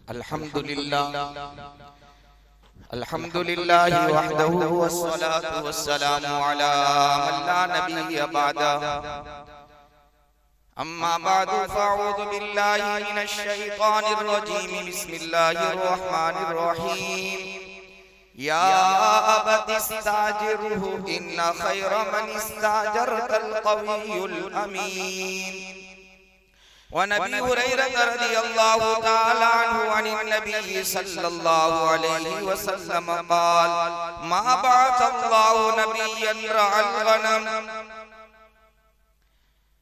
अल्हम्दुलिल्लाह वहदहु वस्सलातु वस्सलामु अला मन ला नबिय्य बअदा अम्मा बअदु फ़अऊज़ु बिल्लाहि मिनश शैतानिर रजीम बिस्मिल्लाहिर रहमानिर रहीम या अबतिस्ताजिरुहु इन्ना खैरा मन इस्ताजरतल क़वियुल अमीन। वनबी हुरैरा रज़ियल्लाहु ताला अन्हु अनिन नबी सल्लल्लाहु अलैहि वसल्लम क़ाल मा बअसल्लाहु नबिय्यन रअल गनम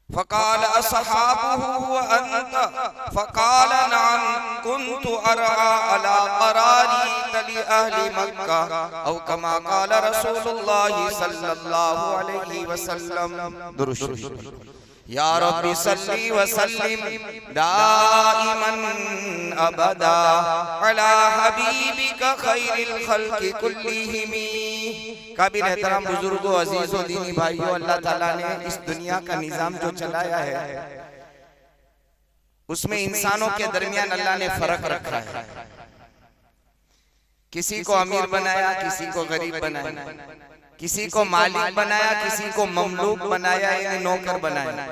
फ़क़ाल अस्हाबुहु व अंत फ़क़ाल नअम कुन्तु अरअ अला क़रारीत लि अहलि मक्का औ कमा क़ाल रसूलुल्लाह सल्लल्लाहु अलैहि वसल्लम। दुरूद या रब्बी सल्ली व सल्लिम दाइमन अबदा अला हबीबिका खैरिल खल्क़ि कुल्लिहिम। काबिल एहतराम बुजुर्गों, अजीजों, दीनी भाइयों, अल्लाह ताला ने इस दुनिया का निजाम जो चलाया है उसमें इंसानों के दरमियान अल्लाह ने फर्क रखा है। किसी को अमीर बनाया, किसी को गरीब बनाया, किसी को मालिक बनाया, किसी को ममलूक बनाया, यानी नौकर बनाया।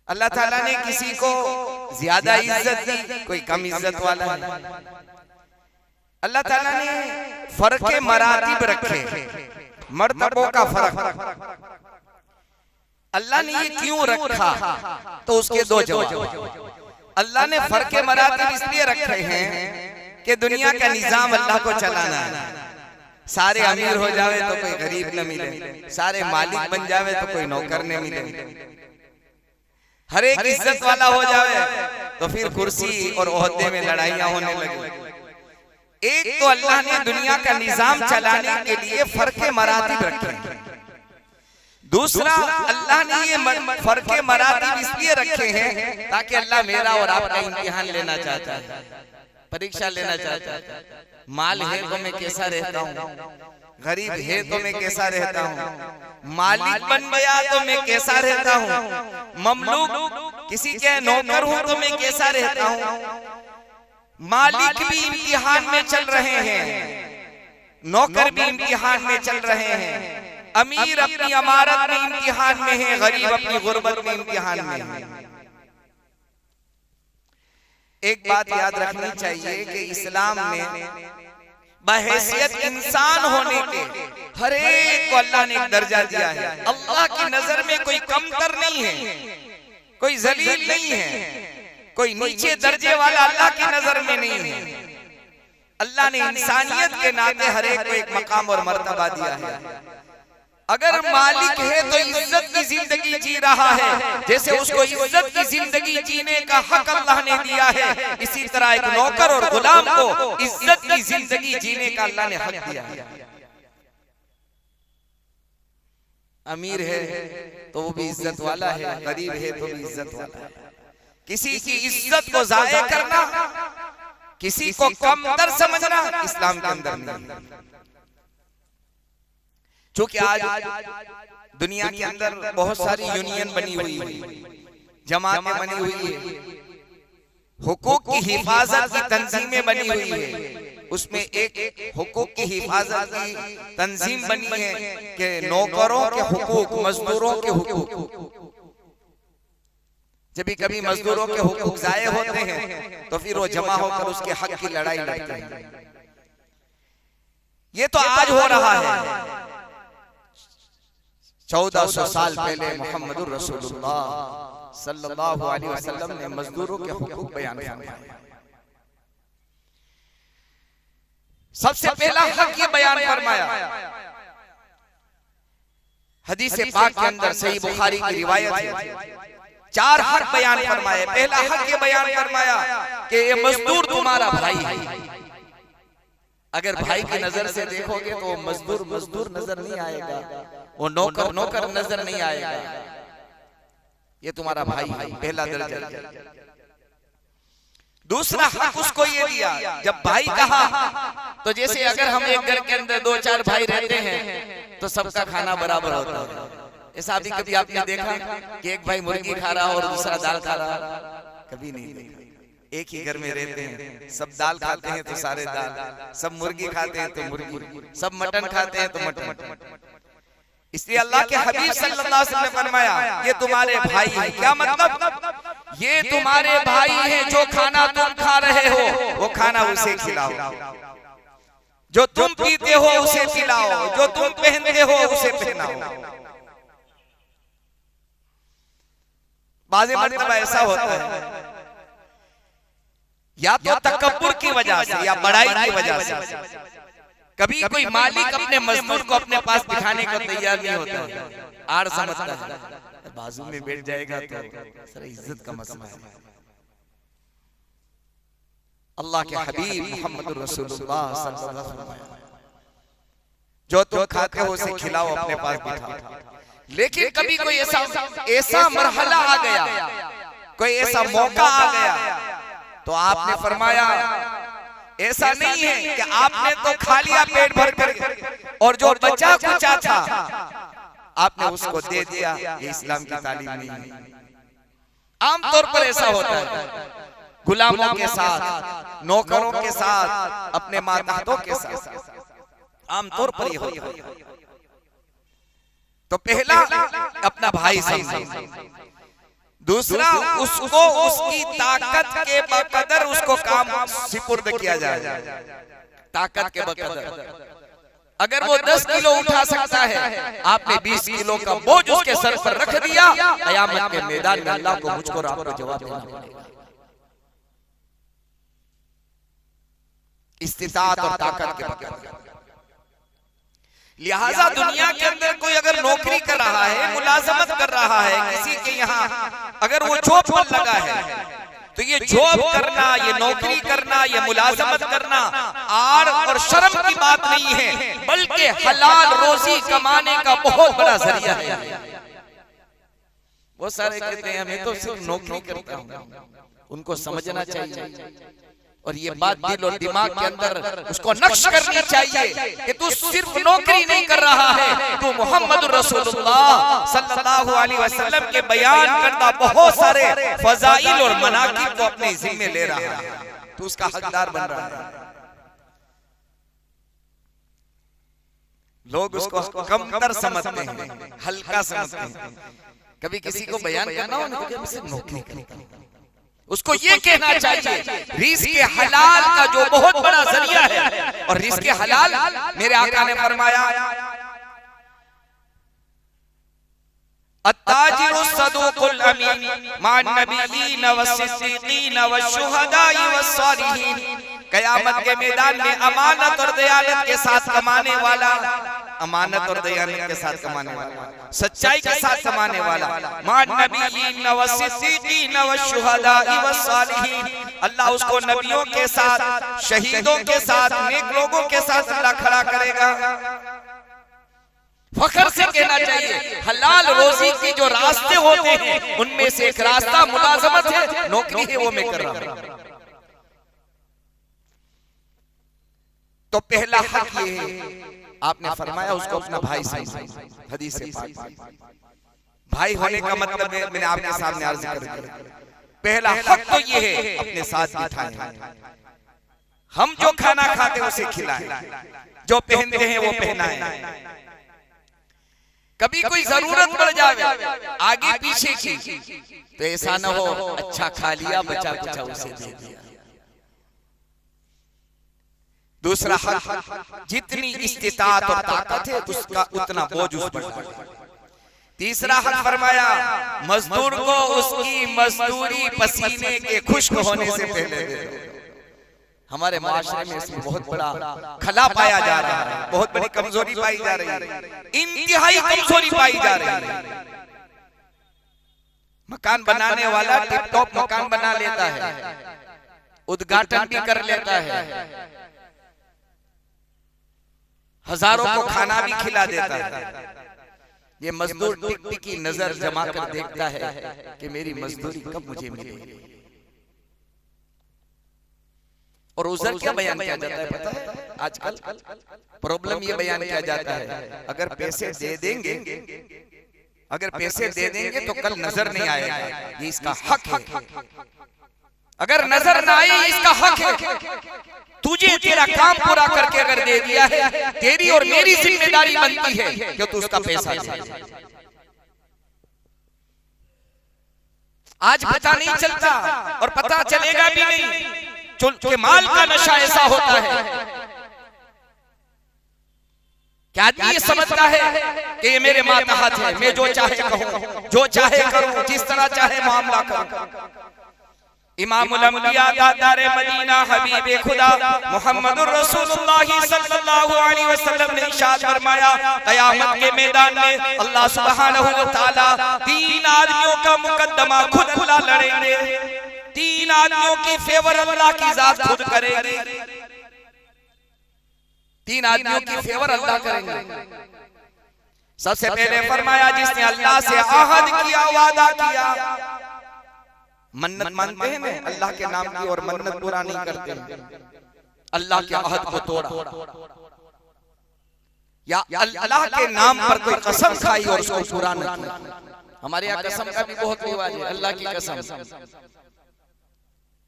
अल्लाह ताला ने किसी को ज्यादा इज्जत दी, कोई कम इज्जत वाला है। अल्लाह ताला ने फर्क मरातिब रखे, मर्तबों का फर्क। अल्लाह ने ये क्यों रखा, तो उसके दो जवाब। अल्लाह ने फर्क मरातिब इसलिए रखे हैं कि दुनिया का निजाम अल्लाह को चलाना है। सारे अमीर हो जावे तो कोई गरीब न मिले, सारे मालिक बन जावे तो कोई नौकर न मिले, हर एक इज्जत वाला हो जावे तो फिर कुर्सी और ओहदे में लड़ाइयां होने लगी। एक तो अल्लाह ने दुनिया का निजाम चलाने के लिए फर्क मरातिब रखे। दूसरा, अल्लाह ने ये फर्क मरातिब इसलिए रखे हैं ताकि अल्लाह मेरा और आपका इम्तिहान लेना चाहता है, परीक्षा लेना चाहता है। माल है तो मैं कैसा रहता हूँ, गरीब है तो मैं कैसा रहता हूँ, मालिक बन गया तो मैं कैसा रहता हूँ, ममलूक किसी के नौकर हूँ तो मैं कैसा रहता हूँ। मालिक भी इम्तिहान में चल रहे हैं, नौकर भी इम्तिहान में चल रहे हैं, अमीर अपनी अमारत में इम्तिहान में है, गरीब अपनी गुर्बत में इम्तिहान में है। एक बात याद रखनी चाहिए कि इस्लाम में बहैसियत इंसान होने के हर एक को अल्लाह ने एक दर्जा दिया है। अल्लाह की नजर में कोई कमतर नहीं है, कोई जलील नहीं है, कोई नीचे दर्जे वाला अल्लाह की नजर में नहीं है। अल्लाह ने इंसानियत के नाते हर एक को एक मकाम और मर्तबा दिया है। अगर मालिक है तो इज्जत की जिंदगी जी रहा है, जैसे उसको इज्जत की जिंदगी जीने का हक अल्लाह ने दिया है, इसी तरह एक नौकर और गुलाम को इज्जत की जिंदगी जीने का अल्लाह ने हक दिया है। अमीर है तो वो भी इज्जत वाला है, गरीब है तो भी इज्जत वाला है। किसी की इज्जत को जाया करना, किसी को कमतर समझना इस्लाम के अंदर नहीं। चूंकि आज दुनिया के अंदर बहुत सारी यूनियन बनी हुई है, जमातें बनी हुई है, हुकूक की हिफाजत की तंजीमें बनी हुई है। उसमें एक हुकूक की हिफाजत की तंजीम बनी है कि नौकरों के हुकूक, मजदूरों के हुकूक। जब भी कभी मजदूरों के हुकूक जाये होते हैं तो फिर वो जमा होकर उसके हक की लड़ाई लड़ते हैं। ये तो आज हो रहा है। 1400 साल पहले मुहम्मदुर रसूलुल्लाह सल्लल्लाहु अलैहि वसल्लम ने मजदूरों के हुकूक बयान फरमाए। सबसे पहला हक ये बयान फरमाया, हदीस पाक के अंदर सही बुखारी की रिवायत है, 4 हक बयान फरमाए। पहला हक ये बयान फरमाया कि ये मजदूर तुम्हारा भाई है। अगर भाई की नजर से देखोगे तो मजदूर मजदूर नजर नहीं आएगा, वो नौकर नौकर नजर नहीं आएगा, ये तुम्हारा भाई है, पहला दर्जा। दूसरा हक उसको ये दिया, जब भाई कहा तो जैसे अगर हम एक घर के अंदर 2-4 भाई रहते हैं तो सबका खाना बराबर होता है। ऐसा भी कभी आपने देखा कि एक भाई मुर्गी खा रहा और दूसरा दाल खा रहा? कभी नहीं देखा। एक ही घर में रहते हैं, सब दाल खाते हैं तो सारे दाल, सब मुर्गी खाते हैं तो मुर्गी, सब मटन खाते हैं तो मटन। इसलिए अल्लाह के हबीब सल्लल्लाहु अलैहि वसल्लम ने फरमाया ये तुम्हारे भाई हैं। क्या मतलब? ये तुम्हारे भाई हैं, जो खाना तुम खा रहे हो वो खाना उसे खिलाओ, जो तुम पीते हो उसे पिलाओ, जो तुम पहनते हो उसे पहनाओ। बाज़ मर्तबा ऐसा होता है या तो तकब्बुर की वजह से या बड़ाई की वजह से, कभी कोई मालिक अपने मजदूर को अपने पास दिखाने को तैयार नहीं होता, आड़ समझता है बाजू में बैठ जाएगा तो सर इज्जत का मसला है। अल्लाह के हबीब मोहम्मद रसूलुल्लाह सल्लल्लाहु अलैहि वसल्लम जो तुम खाते हो उसे खिलाओ, अपने पास बिठाओ। लेकिन कभी कोई ऐसा मरहला आ गया, कोई ऐसा मौका आ गया, तो आपने फरमाया ऐसा नहीं है कि आपने तो खा लिया पेट भर कर और जो बचा कुचा था आपने उसको दे दिया। ये इस्लाम की तालीम नहीं है। आमतौर पर ऐसा होता है, गुलामों के साथ, नौकरों के साथ, अपने माताहतों के साथ आमतौर पर ये होता है। तो पहला अपना भाई समझो, दूसरा उसको उसकी ताकत के बकदर उसको काम सिपुर्द किया जाए, ताकत के बकदर। अगर वो 10 किलो उठा सकता है, आपने 20 किलो का बोझ उसके सर पर रख दिया, क़यामत के मैदान में अल्लाह को मुझको और आपको जवाब देना पड़ेगा। इस्तिताअत और ताकत के बकदर। लिहाजा दुनिया के अंदर कोई अगर नौकरी कर रहा है, मुलाजमत कर रहा है किसी के यहाँ, अगर वो जॉब पर लगा है तो ये जॉब करना, ये नौकरी करना, ये मुलाजमत करना आर और शर्म की बात नहीं है, बल्कि हलाल रोजी कमाने का बहुत बड़ा जरिया है। वो सारे कहते हैं हमें तो सिर्फ नौकरी करता हूं, उनको समझना चाहिए और ये बात दिल और दिमाग के अंदर उसको नक्श करनी चाहिए कि तू सिर्फ नौकरी नहीं कर रहा है, तू मोहम्मद रसूलुल्लाह सल्लल्लाहु अलैहि वसल्लम के बयान करता बहुत सारे फजाइल और मनाकिब को अपने जिम्मे ले रहा है, तू उसका हकदार बन रहा है। लोग उसको कमतर समझते हैं, हल्का समझते हैं। कभी किसी को बयान करना हो ना, नौकरी करना, उसको ये कहना चाहिए रिज़्क़ हलाल का जो बहुत बड़ा जरिया है, और रिज़्क़ हलाल मेरे आका ने फरमाया अत्ताजिरु सदूकुल अमीन मा'न नबिय्यीन वस्सिद्दीकीन वश्शुहदाई वस्सालिहीन। क़यामत के मैदान में अमानत और दयानत के साथ कमाने वाला, अमानत और दयानत के साथ कमाने वाला, सच्चाई के साथ कमाने वाला, मा'न नबिय्यीन वस्सिद्दीकीन वश्शुहदाई वस्सालिहीन। अल्लाह उसको नबियों के साथ, शहीदों के साथ, नेक लोगों के साथ अल्लाह खड़ा करेगा। फख्र से कहना चाहिए हलाल रोजी के जो रास्ते होते हैं उनमें से एक रास्ता मुलाजमत है, नौकरी है वो मैं कर रहा हूं। तो पहला हक ये है, आपने फरमाया उसको अपना भाई समझो। हदीस से भाई होने का मतलब है, मैंने आपके सामने अर्ज कर दिया, पहला हक तो ये है अपने साथ बिठाएं, हम जो खाना खाते हैं उसे खिलाएं, जो पहनते हैं वो पहनाएं। कभी कोई जरूरत पड़ जाए आगे पीछे की तो ऐसा न हो अच्छा खा लिया बचा कुचा उसे दे दिया। दूसरा हक जितनी इस्तिताअत और ताकत है उसका उतना बोझ उस पर। तीसरा हक फरमाया मजदूर को उसकी मजदूरी पसीने के खुश्क होने से पहले दे दो। हमारे माशरे में इसमें बहुत बड़ा खला पाया जा रहा है, बहुत बड़ी कमजोरी पाई जा रही है, इंतहाई कमजोरी पाई जा रही है। मकान बनाने वाला टिप टॉप मकान बना लेता है, उद्घाटन भी कर लेता है, हजारों को खाना भी खिला देता है। ये मजदूर टिक टिक की नजर जमा कर देखता है कि मेरी मजदूरी कब मुझे मिलेगी। और उज़र क्या बयान किया जाता है पता है? आजकल प्रॉब्लम ये बयान किया जाता है अगर पैसे दे देंगे, अगर पैसे दे देंगे तो कल नजर नहीं आएगा, ये इसका हक है। अगर नजर ना आई इसका हक है, तुझे तेरा काम पूरा करके अगर दे दिया है, तेरी और मेरी जिम्मेदारी बनती है कि तू उसका पैसा दे। आज पता नहीं चलता और पता चलेगा भी नहीं कि माल का नशा ऐसा होता है क्या आदमी ये समझता है कि ये मेरे मातहत है, मैं जो चाहे कहूं, जो चाहे करूं, जिस तरह चाहे मामला करूं। इमामुल अंबिया दातारे मदीना हबीबे खुदा मुहम्मदुर रसूलुल्लाह सल्लल्लाहु अलैहि वसल्लम ने इरशाद फरमाया, क़यामत के मैदान में अल्लाह सुब्हानहु व तआला 3 आदमियों का मुकद्दमा खुद खुला लड़ेंगे। 3 आदमियों की फेवर अल्लाह की जात खुद करेगी। 3 आदमियों की फेवर अल्लाह करेंगे। सबसे पहले फरमाया जिसने अल्लाह से आहद किया, वादा किया। मन्नत मानते हैं ना अल्लाह के नाम की और मन्नत पूरा नहीं करते, अल्लाह के अहद को तोड़ा, या अल्लाह के नाम पर कोई कसम खाई और उसको पूरा नहीं किया। हमारे यहाँ कसम का भी बहुत रिवाज है। अल्लाह की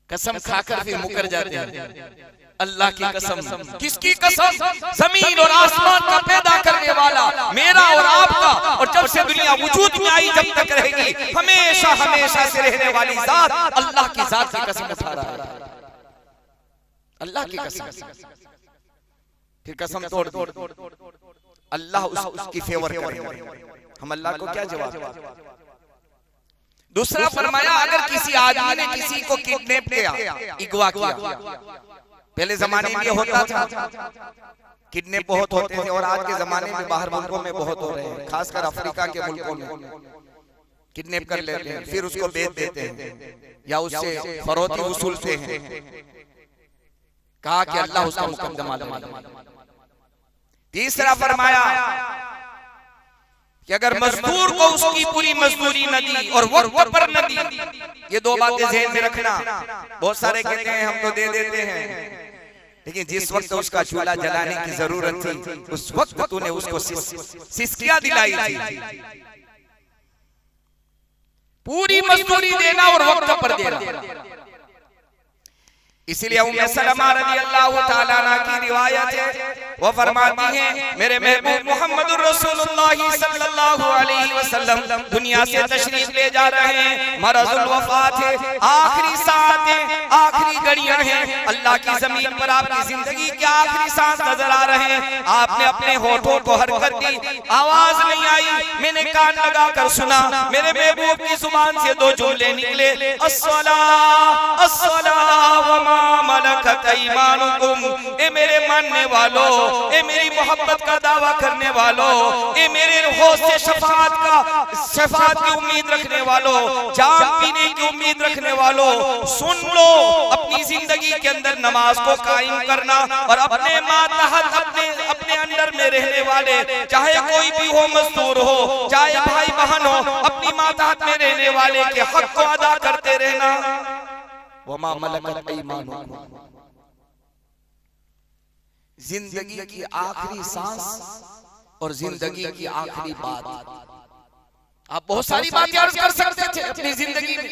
कसम खाकर फिर मुकर जाते हैं। अल्लाह की कसम, किसकी कसम? जमीन और आसमान का पैदा करने वाला, मेरा और आपका, और जब से दुनिया वजूद में आई जब तक रहेगी, हमेशा हमेशा से रहने वाली जात, अल्लाह की जात की कसम उठा रहा है। अल्लाह की कसम, फिर कसम तोड़ अल्लाह उसकी फेवर करेगा। हम अल्लाह को क्या जवाब? दूसरा फरमाया अगर किसी आदमी ने किसी को किडनैप किया, अगवा किया, पहले जमाने में होता था, किडनैप बहुत होते थे, और आज के जमाने में बाहर मुल्कों में बहुत हो रहे हैं, खासकर अफ्रीका के मुल्कों में किडनैप कर लेते हैं, फिर उसको बेच देते हैं या उससे फरोती वसूलते हैं। कहा कि अल्लाह उसका मुकद्दमा लगा। तीसरा फरमाया कि अगर मजदूर को उसकी पूरी मजदूरी न दी और वक्त पर न दी, ये 2 बातें ध्यान में रखना। बहुत सारे कहते हैं हम तो दे देते हैं, लेकिन जिस वक्त उसका चूल्हा जलाने की जरूरत थी, उस वक्त तूने उसको सिसकियां दिलाई थी। पूरी मजदूरी देना और वक्त पर देना। इसीलिए उम्मे सलमा रज़ी अल्लाह ताला अन्हा की रिवायत है, वो फरमाती हैं मेरे महबूब मोहम्मदुर रसूलुल्लाह सल्लल्लाहु अलैहि वसल्लम दुनिया से तशरीफ ले जा रहे हैं, मरजुल वफात है, आखिरी साथ है, आखिरी घड़ियां हैं, अल्लाह की जमीन पर आपकी जिंदगी के आखिरी सांस नजर आ रहे हैं। आपने अपने होठों को हरकत दी, आवाज नहीं आई, मैंने कान लगाकर सुना, मेरे महबूब की जुबान से 2 जुमले निकले, अस्सला अस्सला व मलकत ईमानुकुम, ए मेरे मानने वालों, ए मेरी मोहब्बत का दावा करने वालों, ए मेरे होश से शफाअत की उम्मीद रखने वालों, जान पीने की उम्मीद रखने वालों, सुन लो, अपनी जिंदगी के अंदर नमाज को कायम करना और अपने मातहत अपने अंदर में रहने वाले, चाहे कोई भी हो, मजदूर हो, चाहे भाई बहन हो, अपनी मातहत में रहने वाले के हक को अदा करते रहना। वमा मलकत ईमानुकुम, जिंदगी की आखिरी सांस और जिंदगी की आखिरी बात। आप बहुत सारी बातें अर्ज कर सकते थे अपनी जिंदगी में,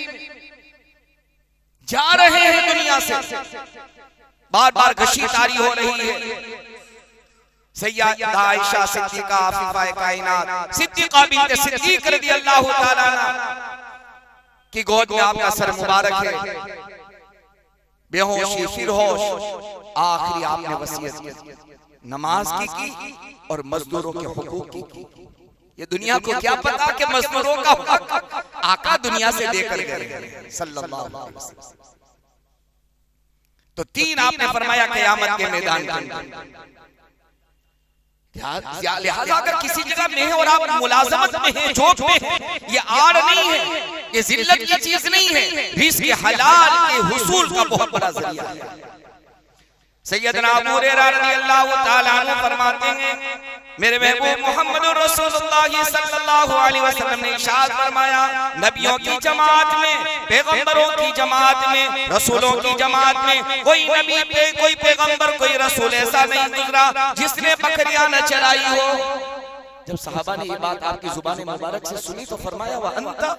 जा रहे हैं दुनिया से, बार बार गशीतारी हो रही है। सैयदा आयशा सिद्दीका आफिफा कायनात सिद्दीका बिन्त सिद्दीक रज़ियल्लाहु ताला अन्हा की गोद में आपका सर मुबारक है, बेहोशी फिर होश, आखिरी आपने वसीयत की, नमाज की और मजदूरों के हुकूक की। ये दुनिया को क्या पता कि मजदूरों का हक आका दुनिया से देकर गए सल्लल्लाहु अलैहि वसल्लम। तो 3 आपने फरमाया क़यामत के मैदान में। लिहाजा अगर किसी जगह में है और आप मुलाजमत में हैं, जॉब में हैं, ये आड़ नहीं है, ये जिल्लत की चीज नहीं है, रिज़्क़ हलाल के हुसूल का बहुत बड़ा जरिया है। सैयदना अबू हुरैरा रज़ियल्लाहु ताला अन्हु फरमाते हैं मेरे महबूब मोहम्मद रसूलुल्लाह सल्लल्लाहु अलैहि वसल्लम ने इरशाद फरमाया, नबियों की जमात में, पैगंबरों की जमात में, रसूलों की जमात में कोई नबी पे, कोई पैगंबर, कोई रसूल ऐसा नहीं गुजरा जिसने बकरियां न चराई हो। जब सहाबा ने ये बात आपकी जुबान मुबारक से सुनी तो फरमाया, वा अंता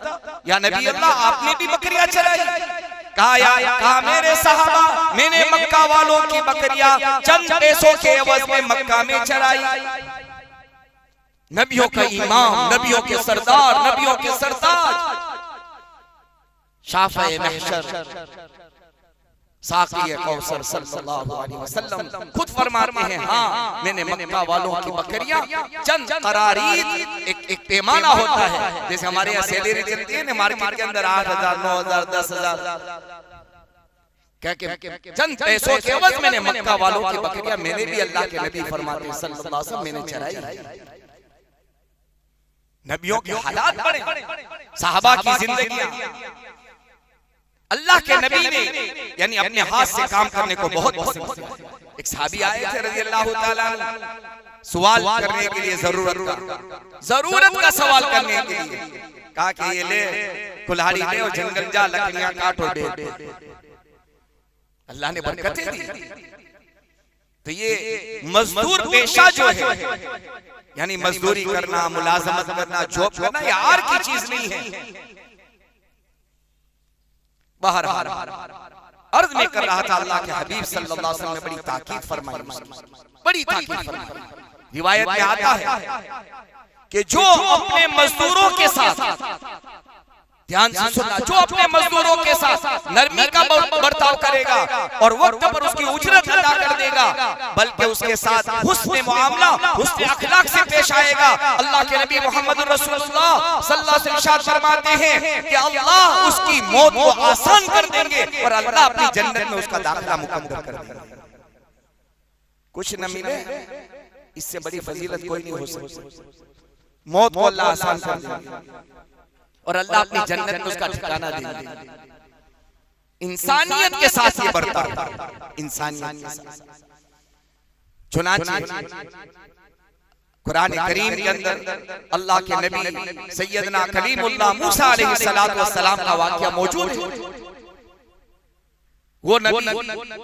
या नबी अल्लाह, आपने भी बकरियां चराई? कहा मेरे सहाबा, मैंने मक्का वालों की बकरियां चंद पैसों के एवज में मक्का में चराई। नबियों का इमाम, नबियों के सरदार, नबियों के सरताज, शाफ़े महशर, साक़ी कौसर सल्लल्लाहु अलैहि वसल्लम खुद फरमाते हैं, हाँ मैंने मक्का वालों की बकरियां चंद करारीद, एक पैमाना होता है, जैसे हमारे यहाँ सैलरी चलती है ना मार्केट के अंदर 8,000, 9,000, 10,000, चंद पैसों के एवज मैंने मक्का वालों की बकरियां, मैंने भी अल्लाह के नबी फरमाते हैं सल्लल्लाहु अलैहि वसल्लम मैंने चराई। नबियों के हालात बड़े, साहबा की जिंदगियां, अल्लाह के नबी ने यानी अपने हाथ से काम करने को बहुत पसंद किया। एक सहाबी आए थे रज़ी अल्लाह ताला अन्हु, सवाल करने के लिए, जरूरत का सवाल करने के लिए, कहा कि ये ले कुल्हाड़ी ले और जंगल जा लकड़ियां काट और दे। अल्लाह ने बरकतें दी। तो ये मजदूर पेशा जो है, यानी मजदूरी करना, मुलाजमत करना, जॉब करना, ये आर की चीज नहीं है। बाहर अर्ज में कर रहा था, अल्लाह के हबीब सल्लल्लाहु अलैहि वसल्लम ने बड़ी ताकीद फरमाई, बड़ी ताकीद फरमाई। रिवायत में आता है कि जो अपने मजदूरों के साथ, ध्यान से सुनना, जो अपने मजदूरों के साथ नरमी का बर्ताव करेगा और वक्त पर उसकी उजरत अदा कर देगा, बल्कि उसके साथ हुस्न मुआमला, हुस्न अखलाक से पेश आएगा, अल्लाह के नबी मोहम्मद रसूलुल्लाह सल्लल्लाहु अलैहि वसल्लम फरमाते हैं कि अल्लाह उसकी मौत को आसान कर देंगे और अल्लाह अपनी जन्नत में उसका दाखिला मुकम्मल कर देंगे। कुछ न मिले इससे बड़ी फजीलत कोई नहीं हो सकती। मौत को अल्लाह आसान कर देंगे और अल्लाह अपनी जन्नत में उसका ठिकाना देंगे। इंसानियत के साथ ये बर्ताव, इंसानियत के साथ। चुनांचे कुरान करीम के अंदर अल्लाह के नबी सैयदना कलीमुल्लाह मूसा अलैहिस्सलातु वस्सलाम का वाकया मौजूद है। वो नबी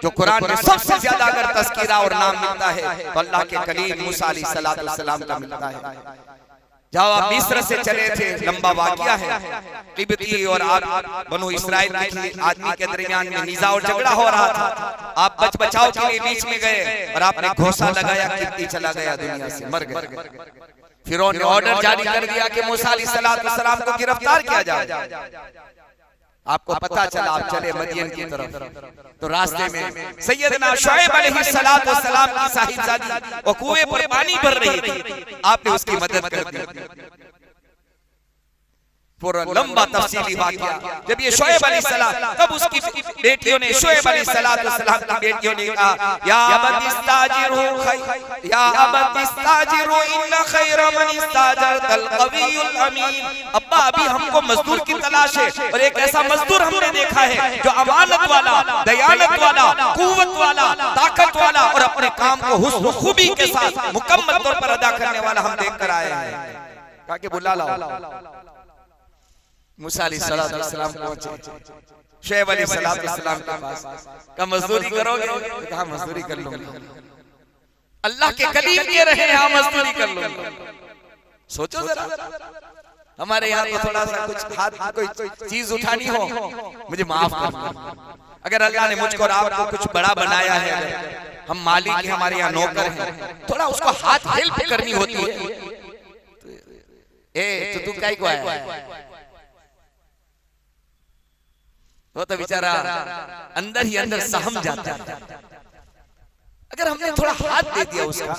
जो कुरान में सबसे ज्यादा अगर तज़किरा और नाम मिलता है तो अल्लाह के कलीम मूसा अलैहिस्सलातु वस्सलाम का मिलता है। जब आप मिस्र से चले थे, लंबा वाकया है, तिब्बती और बनु इस्राइल के आदमी के दरमियान में निज़ा और झगड़ा हो रहा था। आप बचाव के लिए बीच में गए और आपने घोषणा लगाया, किब्ती चला गया दुनिया से, मर गया। फिरौन ने ऑर्डर जारी कर दिया कि मूसा अलैहिस्सलातु वस्सलाम को गिरफ्तार किया जाए। आपको पता चला, आप चले मदियन की तरफ, तो रास्ते में सैयदना शुएब अलैहिस्सलातु वस्सलाम की साहिबजादी वो कुएं पर पानी भर रही थी, आपने उसकी मदद कर दी। पूरा लंबा तफसीली वाकया। जब ये शुएब अलैहिस्सलाम, तब उसकी बेटियों ने, शुएब अलैहिस्सलाम की बेटियों ने कहा, या अबत इस्ताजिरु या अबत इस्ताजिरु इन्न खैर मन इस्ताजरतल कवियुल अमीन। अब्बा अभी हमको मजदूर की तलाश है और एक ऐसा मजदूर हमने देखा है जो अमानत वाला, दयानत वाला, कुव्वत वाला, ताकत वाला और अपने काम को हुस्न खूबी के साथ मुकम्मल तौर पर अदा करने वाला हम देख कर आए हैं। कहा कि बुला लाओ। मूसा अलैहिस्सलातु वस्सलाम पहुंचे शुएब अलैहिस्सलातु वस्सलाम के पास। कहा मजदूरी करोगे? कहा मजदूरी कर लूंगा। अल्लाह के कलीम ये रहे, हाँ मजदूरी कर लूंगा। सोचो जरा, हमारे यहाँ तो थोड़ा सा कुछ हाथ कोई चीज उठानी हो, मुझे माफ करना। अगर अल्लाह ने मुझको और आपको कुछ बड़ा बनाया है, हम मालिक हैं, हमारे यहाँ नौकर हैं, थोड़ा उसको हाथ हेल्प करनी होती है। ए तो तू क्या को आया? वो तो बेचारा अंदर ही अंदर सहम जाता है। अगर हमने थोड़ा हाथ दे दिया उसका,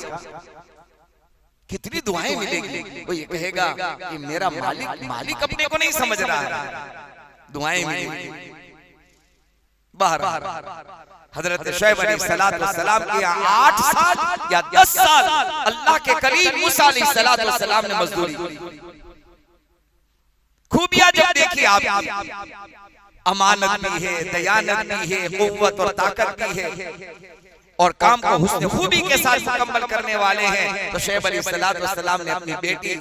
कितनी दुआएं मिलेगी। वो ये कहेगा कि मेरा मालिक अपने को नहीं समझ रहा है, दुआएं मिलेंगी। बाहर हजरत शुएब अलैहिस्सलातु वस्सलाम के 8 साल या 10 साल अल्लाह के करीम मूसा अलैहिस्सलातु वस्सलाम ने मजदूरी की। खूबियां जब देखी आप, अमानत भी है, दयानत भी है, कुव्वत और ताकत भी है और काम को हुस्न खूबी के साथ मुकम्मल करने वाले हैं, तो शुएब अलैहिस्सलातु वस्सलाम ने अपनी बेटी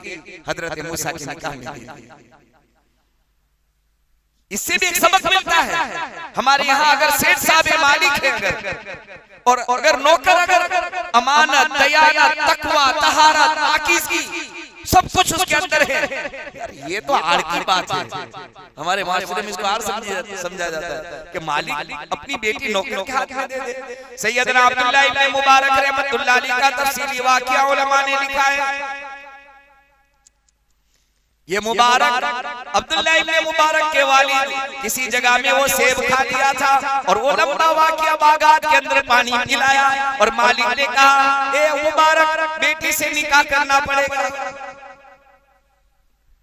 हजरत मूसा की निकाह में दी। इससे भी एक सबक मिलता है। हमारे यहाँ अगर सेठ साहब मालिक है और अगर नौकर अगर अमानत, दयानत, तकवा, तहारत, पाकीज़गी, सब कुछ उसके अंदर है। यार ये तो आड़ की बात है। हमारे माशरे में इसको आड़ समझा जाता है कि मालिक अपनी बेटी नौकरों के हाथ में दे दे। सैयदना अब्दुल्लाह इब्न मुबारक रहमतुल्लाह अलैह का तफसीली वाक़या उलमा ने लिखा है। ये मुबारक अब्दुल्लाह इब्न मुबारक के वालिद किसी जगह में वो सेब खा लिया था और वो लंबा वाक़या बागात के अंदर पानी पिलाया और मालिक ने कहा, ए मुबारक बेटी से निकाह करना पड़ेगा।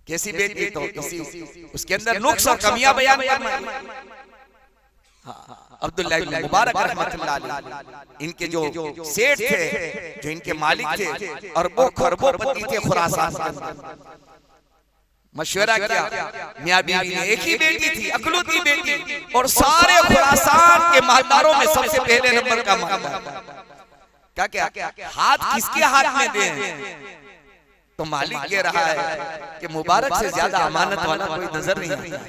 कैसी बेटी? तो किसी उसके अंदर नुक्स और कमियां बयान करना। अब्दुल्लाह इब्न मुबारक रहमतुल्लाह अलैह इनके जो सेठ थे, जो इनके मालिक थे, अरबों खरबों पति थे खुरासान के अंदर। मशवरा किया, मियां बीवी ने, एक ही बेटी थी, अकलौती बेटी, और सारे खुरासान के मालदारों में सबसे पहले नंबर का मालदार। क्या हाथ किसके हाथ में दे? तो मालिक कह रहा है कि मुबारक से ज्यादा अमानत वाला कोई नजर नहीं है,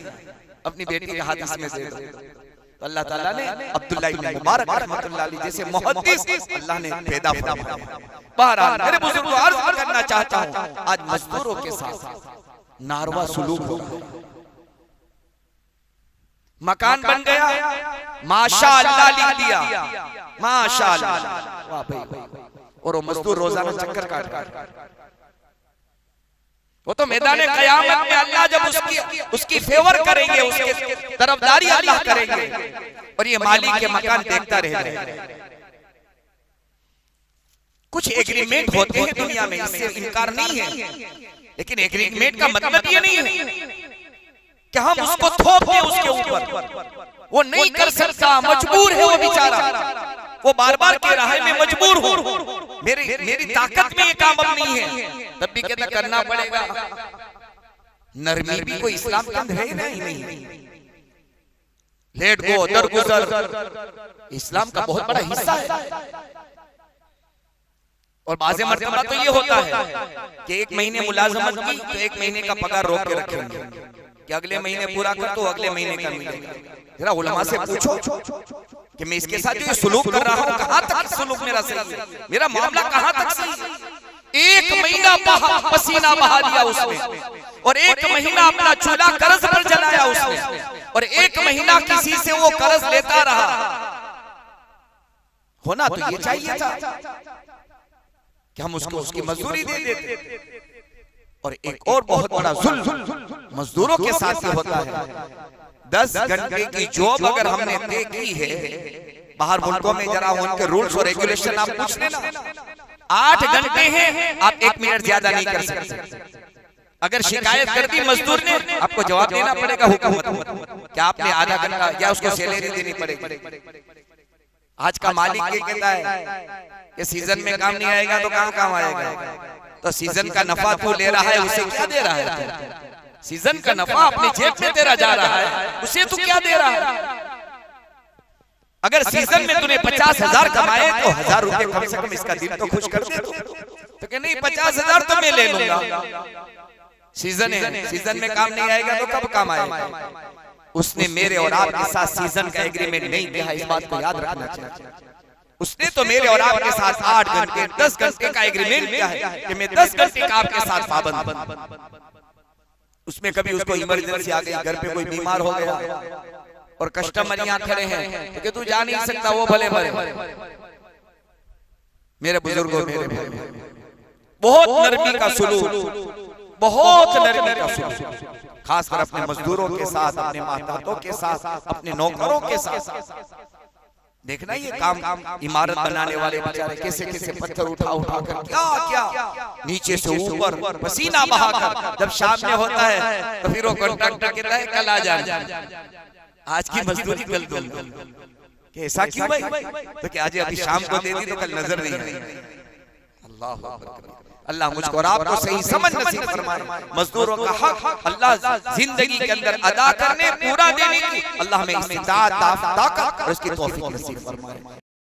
अपनी बेटी के हाथ इसमें दे दो। तो अल्लाह ताला ने अब्दुल्लाह इब्न मुबारक रहमतुल्लाह अलैह जैसे मुहद्दिस अल्लाह ने पैदा फरमाया। बहरहाल मेरे बुजुर्गों, अर्ज करना चाहता हूं, आज मजदूरों के साथ नारवा सुलूक हो गया। मकान बन गया, माशाअल्लाह लिख दिया, माशाअल्लाह, वाह भाई, और वो मजदूर रोजाना चक्कर काट वो तो मैदान क़यामत में अल्लाह जब उसकी फेवर करेंगे, उसके तरफदारी अल्लाह करेंगे, और ये मालिक के मकान देखता रहेगा। कुछ एग्रीमेंट होते हैं दुनिया में, इससे इनकार नहीं है, लेकिन एग्रीमेंट का मतलब ये नहीं है कि हम उसको थोप दें उसके ऊपर। वो नहीं कर सकता, मजबूर है वो बेचारा, वो बार बार कह रहा है मैं मजबूर हूँ, मेरी ताकत में ये काम अब नहीं है, तब भी कहता करना पड़ेगा। नरमी भी कोई इस्लाम के अंदर है नहीं। लेट गो दरगुजर इस्लाम का बहुत बड़ा हिस्सा है। और बाज़े मर्तबा तो ये होता है कि एक महीने मुलाजमत की तो एक महीने का पगार रोक के रखेंगे कि अगले महीने पूरा कर तो अगले महीने का मिलेगा। जरा उलमा से पूछो कि मैं इसके साथ जो सुलूक कर रहा हूँ, कहाँ तक सुलूक मेरा सही है, मेरा मामला कहाँ तक सही है। एक महीना पसीना बहा दिया उसने, और एक महीना अपना चूल्हा कर्ज पर जलाया उसने, और एक महीना किसी से वो कर्ज लेता रहा। होना तो ये चाहिए था कि हम उसको उसकी मजदूरी दे देते। और एक और बहुत बड़ा जुल्म मजदूरों के साथ ये होता है। 10 घंटे की जॉब अगर हमने तय की है, बाहर मुल्कों में जरा उनके रूल्स और रेगुलेशन आप पूछ लेना, 8 घंटे हैं, आप 1 मिनट ज्यादा नहीं कर सकते। अगर शिकायत कर दी मजदूर ने, आपको जवाब देना पड़ेगा हुकूमत, क्या आपने आधा घंटा या उसको सैलरी देनी पड़ेगी। आज का मालिक ये कहता है कि सीजन में काम नहीं आएगा तो कहाँ काम आएगा। तो सीजन का नफा तू ले रहा है, उसे क्या दे रहा है? सीजन का नफा अपनी जेब में तेरा जा रहा है, उसे तू क्या दे रहा है? अगर सीजन में तूने 50,000 कमाए तो 1000 रुपए कम से कम इसका दिल तो खुश कर दे। तो क्या नहीं, 50,000 तो मैं ले लूंगा, सीजन है, सीजन में काम नहीं आएगा तो कब काम आएगा। उसने मेरे और आपके साथ सीजन का एग्रीमेंट नहीं किया, इस बात को याद रखना चाहिए। उसने तो मेरे और आपके साथ 8 घंटे 10 घंटे का एग्रीमेंट किया है कि मैं 10 घंटे का आपके साथ पाबंद। उसमें कभी उसको इमरजेंसी आ गई, घर पे कोई बीमार हो गया और कस्टमर यहाँ खड़े हैं तो तू जा नहीं सकता, वो भले भले। मेरे बुजुर्गों, बहुत नरमी का सुलूक, बहुत नरमी का सुलूक, खासकर अपने मजदूरों के साथ, अपने माताओं के साथ, अपने नौकरों के साथ। देखना ये काम इमारत बनाने वाले बेचारे कैसे कैसे पत्थर उठा उठा कर क्या क्या नीचे से ऊपर पसीना बहाकर, जब शाम में होता है तो फिर वो कॉन्ट्रैक्टर कहता है कल आ जाना, आज की मजदूरी कल दो। ऐसा क्यों भाई? तो क्या आज अभी शाम को दे दी तो कल नजर नहीं आई। अल्लाह अल्लाह मुझको और आपको सही समझ नसीब फरमाए। मजदूरों का हक अल्लाह जिंदगी के अंदर अदा करने, पूरा देने की अल्लाह में इस्तिताअत, ताकत और उसकी तौफीक नसीब फरमाए।